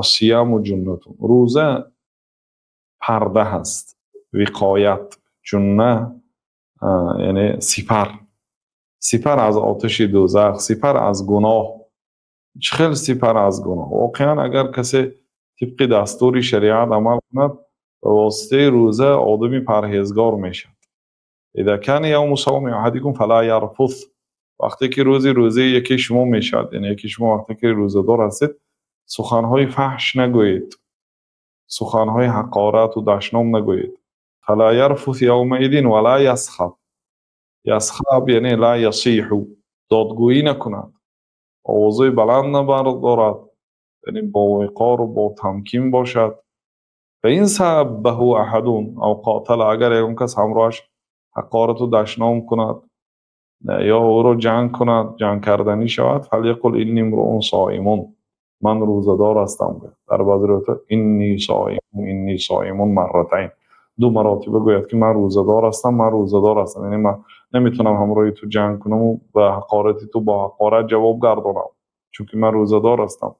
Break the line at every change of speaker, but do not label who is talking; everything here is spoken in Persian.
الصیام جنتون. روزه پرده هست، وقایت. جنه یعنی سپر از آتش دوزخ، سپر از گناه. خیلی سپر از گناه. واقعا اگر کسی طبق دستور شریعت عمل کند به واسطه روزه آدمی پرهیزگار میشد. اذا کان یوم صوم احدکم فلا یرفث، وقتی که روزه یکی شما میشد، یعنی یکی شما وقتی که روزه دار هستید، سخنهای فحش نگویید، سخنهای حقارت و دشنام نگویید. فلا یرفث یومئذ ولا یسخب. یسخب یعنی لا یصیح، دادگویی نکند، آوازه بلند نبردارد، یعنی با وقار و با تمکین باشد. و این سبه احدون او قاتل، اگر اون کس همراهش حقارت و دشنام کند یا او رو جنگ کند، جنگ کردنی شود، فلیقل اینی امرؤ صائم، من روزدار هستم. در بعضی روایات اینی صائم مرتین، دو مراتبه گوید که من روزدار هستم، من روزدار هستم. یعنی من نمیتونم همراهی تو جنگ کنم و به حقارتی تو با حقارت جواب گردانم، چون که من روزدار هستم.